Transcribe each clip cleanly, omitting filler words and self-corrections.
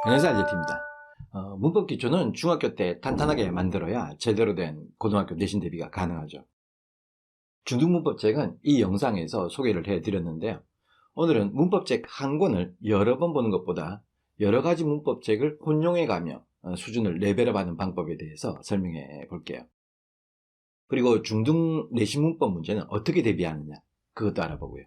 안녕하세요, 알제티입니다. 문법 기초는 중학교 때 탄탄하게 만들어야 제대로 된 고등학교 내신 대비가 가능하죠. 중등문법책은 이 영상에서 소개를 해드렸는데요. 오늘은 문법책 한 권을 여러 번 보는 것보다 여러 가지 문법책을 혼용해가며 수준을 레벨업하는 방법에 대해서 설명해 볼게요. 그리고 중등 내신 문법 문제는 어떻게 대비하느냐, 그것도 알아보고요.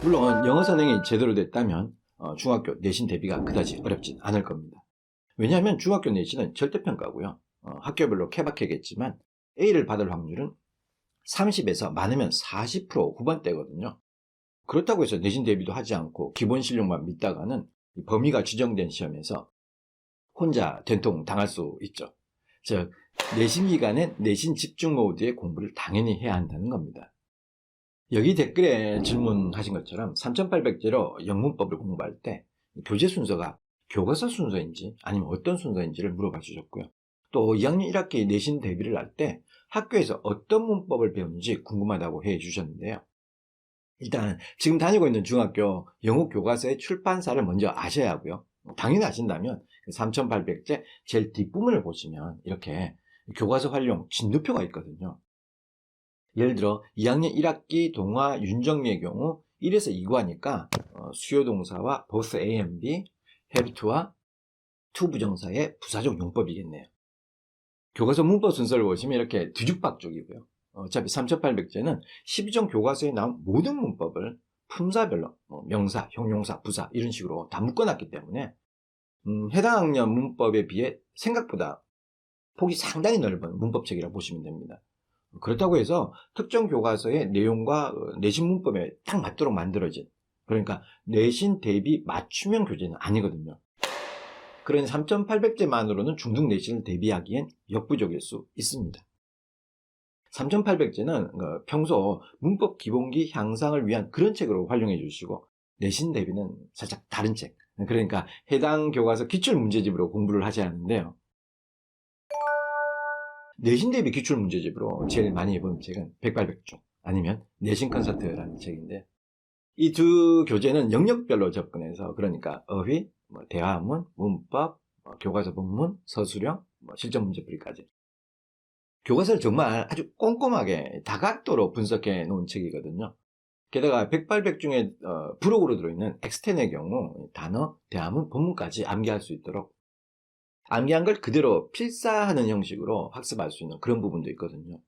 물론 영어 선행이 제대로 됐다면 중학교 내신 대비가 그다지 어렵진 않을 겁니다. 왜냐하면 중학교 내신은 절대평가고요. 학교별로 케바케겠지만 A를 받을 확률은 30에서 많으면 40% 후반대거든요. 그렇다고 해서 내신 대비도 하지 않고 기본 실력만 믿다가는 범위가 지정된 시험에서 혼자 된통 당할 수 있죠. 즉, 내신 기간엔 내신 집중 모드의 공부를 당연히 해야 한다는 겁니다. 여기 댓글에 질문하신 것처럼 3800제로 영문법을 공부할 때 교재 순서가 교과서 순서인지 아니면 어떤 순서인지를 물어봐 주셨고요. 또 2학년 1학기 내신 대비를 할 때 학교에서 어떤 문법을 배우는지 궁금하다고 해 주셨는데요. 일단 지금 다니고 있는 중학교 영어 교과서의 출판사를 먼저 아셔야 하고요. 당연히 아신다면 3800제 제일 뒷부분을 보시면 이렇게 교과서 활용 진도표가 있거든요. 예를 들어 2학년 1학기 동화 윤정미의 경우 1에서 2과니까 수요동사와 both A and B, have to와 to 부정사의 부사적 용법이겠네요. 교과서 문법 순서를 보시면 이렇게 뒤죽박죽이고요. 어차피 3800제는 12종 교과서에 나온 모든 문법을 품사별로 명사, 형용사, 부사 이런 식으로 다 묶어놨기 때문에 해당 학년 문법에 비해 생각보다 폭이 상당히 넓은 문법책이라고 보시면 됩니다. 그렇다고 해서 특정 교과서의 내용과 내신 문법에 딱 맞도록 만들어진, 그러니까 내신 대비 맞춤형 교재는 아니거든요. 그러니 3800제만으로는 중등 내신을 대비하기엔 역부족일 수 있습니다. 3800제는 평소 문법 기본기 향상을 위한 그런 책으로 활용해 주시고, 내신 대비는 살짝 다른 책, 그러니까 해당 교과서 기출문제집으로 공부를 하셔야 하는데요. 내신 대비 기출문제집으로 제일 많이 해본 책은 백발백중 아니면 내신 콘서트라는 책인데, 이 두 교재는 영역별로 접근해서, 그러니까 어휘, 대화문, 문법, 교과서 본문, 서술형, 실전 문제풀이까지 교과서를 정말 아주 꼼꼼하게 다각도로 분석해 놓은 책이거든요. 게다가 백발백중에 부록으로 들어있는 엑스텐의 경우 단어, 대화문, 본문까지 암기할 수 있도록 암기한 걸 그대로 필사하는 형식으로 학습할 수 있는 그런 부분도 있거든요.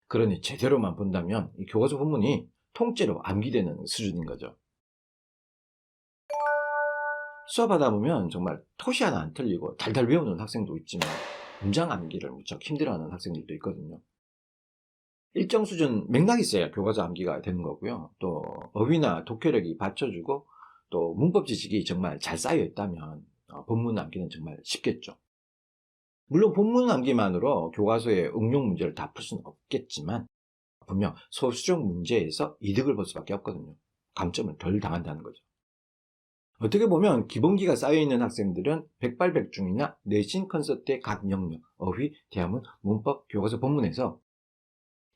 그러니 제대로만 본다면 이 교과서 본문이 통째로 암기되는 수준인 거죠. 수업하다 보면 정말 토시 하나 안 틀리고 달달 외우는 학생도 있지만 문장 암기를 무척 힘들어하는 학생들도 있거든요. 일정 수준 맥락이 있어야 교과서 암기가 되는 거고요. 또 어휘나 독해력이 받쳐주고 또 문법 지식이 정말 잘 쌓여 있다면 본문 암기는 정말 쉽겠죠. 물론 본문 암기만으로 교과서의 응용 문제를 다 풀 수는 없겠지만 분명 소수적 문제에서 이득을 볼 수밖에 없거든요. 감점을 덜 당한다는 거죠. 어떻게 보면 기본기가 쌓여있는 학생들은 백발백중이나 내신 콘서트의 각 영역, 어휘, 대화문, 문법, 교과서 본문에서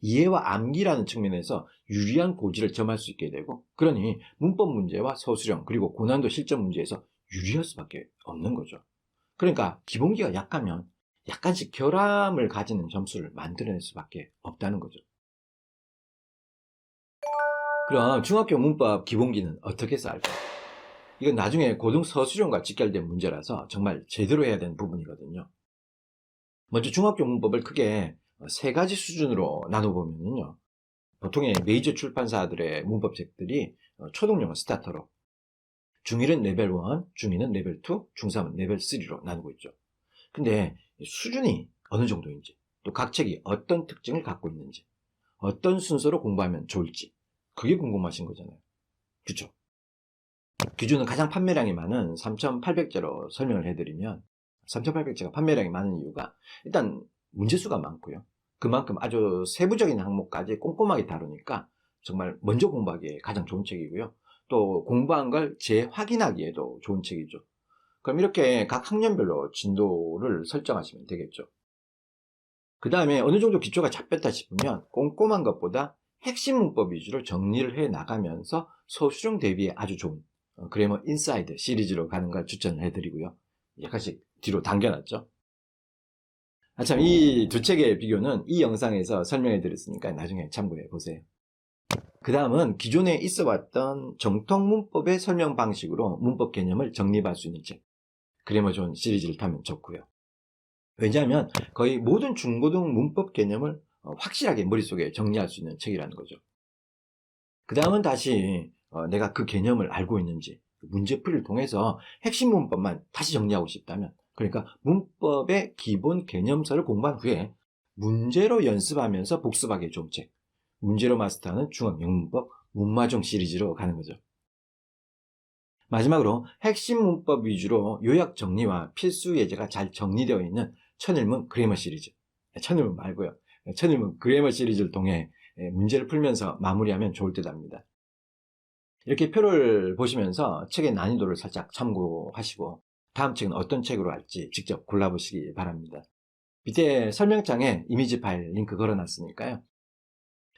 이해와 암기라는 측면에서 유리한 고지를 점할 수 있게 되고, 그러니 문법 문제와 서술형 그리고 고난도 실전 문제에서 유리할 수밖에 없는 거죠. 그러니까 기본기가 약하면 약간씩 결함을 가지는 점수를 만들어낼 수밖에 없다는 거죠. 그럼 중학교 문법 기본기는 어떻게 쌓을까요? 이건 나중에 고등 서술형과 직결된 문제라서 정말 제대로 해야 되는 부분이거든요. 먼저 중학교 문법을 크게 세 가지 수준으로 나눠보면요. 보통의 메이저 출판사들의 문법책들이 초등용어 스타터로, 중1은 레벨 1, 중2는 레벨 2, 중3은 레벨 3로 나누고 있죠. 근데 수준이 어느 정도인지, 또 각 책이 어떤 특징을 갖고 있는지, 어떤 순서로 공부하면 좋을지, 그게 궁금하신 거잖아요. 그렇죠? 기준은 가장 판매량이 많은 3800제로 설명을 해드리면, 3800제가 판매량이 많은 이유가 일단 문제수가 많고요. 그만큼 아주 세부적인 항목까지 꼼꼼하게 다루니까 정말 먼저 공부하기에 가장 좋은 책이고요. 또 공부한 걸 재확인하기에도 좋은 책이죠. 그럼 이렇게 각 학년별로 진도를 설정하시면 되겠죠. 그 다음에 어느 정도 기초가 잡혔다 싶으면 꼼꼼한 것보다 핵심 문법 위주로 정리를 해 나가면서 서술형 대비에 아주 좋은 그래머 인사이드 시리즈로 가는 걸 추천을 해드리고요. 약간씩 뒤로 당겨놨죠. 참, 이 두 책의 비교는 이 영상에서 설명해 드렸으니까 나중에 참고해 보세요. 그 다음은 기존에 있어 왔던 정통 문법의 설명 방식으로 문법 개념을 정립할 수 있는 책, 그래머 존 시리즈를 타면 좋고요. 왜냐하면 거의 모든 중고등 문법 개념을 확실하게 머릿속에 정리할 수 있는 책이라는 거죠. 그 다음은 다시 내가 그 개념을 알고 있는지 문제풀이를 통해서 핵심 문법만 다시 정리하고 싶다면, 그러니까 문법의 기본 개념서를 공부한 후에 문제로 연습하면서 복습하기에 좋은 책, 문제로 마스터하는 중학 영문법 문마종 시리즈로 가는 거죠. 마지막으로 핵심 문법 위주로 요약 정리와 필수 예제가 잘 정리되어 있는 천일문 그래머 시리즈, 천일문 말고요, 천일문 그래머 시리즈를 통해 문제를 풀면서 마무리하면 좋을 듯 합니다. 이렇게 표를 보시면서 책의 난이도를 살짝 참고하시고 다음 책은 어떤 책으로 할지 직접 골라보시기 바랍니다. 밑에 설명창에 이미지 파일 링크 걸어놨으니까요.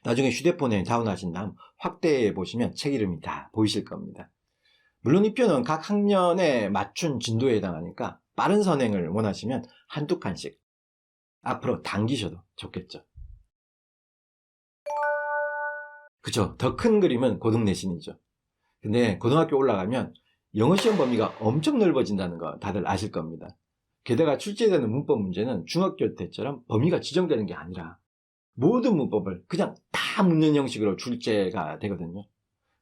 나중에 휴대폰에 다운하신 다음 확대해 보시면 책 이름이 다 보이실 겁니다. 물론 이 표는 각 학년에 맞춘 진도에 해당하니까 빠른 선행을 원하시면 한두 칸씩 앞으로 당기셔도 좋겠죠. 그쵸? 더 큰 그림은 고등 내신이죠. 근데 고등학교 올라가면 영어 시험 범위가 엄청 넓어진다는 거 다들 아실 겁니다. 게다가 출제되는 문법 문제는 중학교 때처럼 범위가 지정되는 게 아니라 모든 문법을 그냥 다 묻는 형식으로 출제가 되거든요.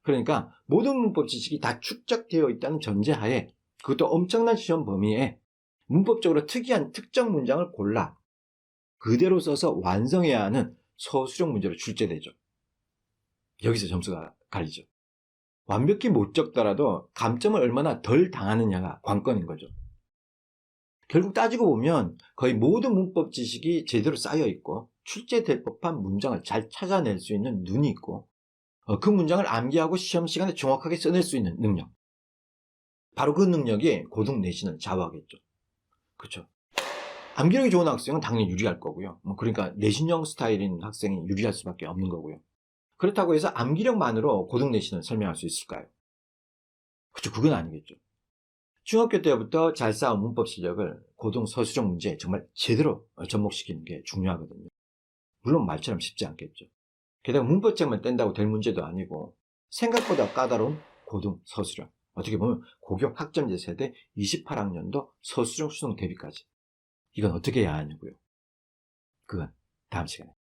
그러니까 모든 문법 지식이 다 축적되어 있다는 전제하에, 그것도 엄청난 시험 범위에 문법적으로 특이한 특정 문장을 골라 그대로 써서 완성해야 하는 서술형 문제로 출제되죠. 여기서 점수가 갈리죠. 완벽히 못 적더라도 감점을 얼마나 덜 당하느냐가 관건인 거죠. 결국 따지고 보면 거의 모든 문법 지식이 제대로 쌓여 있고 출제될 법한 문장을 잘 찾아낼 수 있는 눈이 있고 그 문장을 암기하고 시험 시간에 정확하게 써낼 수 있는 능력, 바로 그 능력이 고등 내신을 좌우하겠죠. 그렇죠? 암기력이 좋은 학생은 당연히 유리할 거고요. 그러니까 내신형 스타일인 학생이 유리할 수밖에 없는 거고요. 그렇다고 해서 암기력만으로 고등 내신을 설명할 수 있을까요? 그렇죠. 그건 아니겠죠. 중학교 때부터 잘 쌓은 문법 실력을 고등 서술형 문제에 정말 제대로 접목시키는 게 중요하거든요. 물론 말처럼 쉽지 않겠죠. 게다가 문법책만 뗀다고 될 문제도 아니고 생각보다 까다로운 고등 서술형, 어떻게 보면 고교 학점제 세대 28학년도 서술형 수능 대비까지, 이건 어떻게 해야 하냐고요. 그건 다음 시간에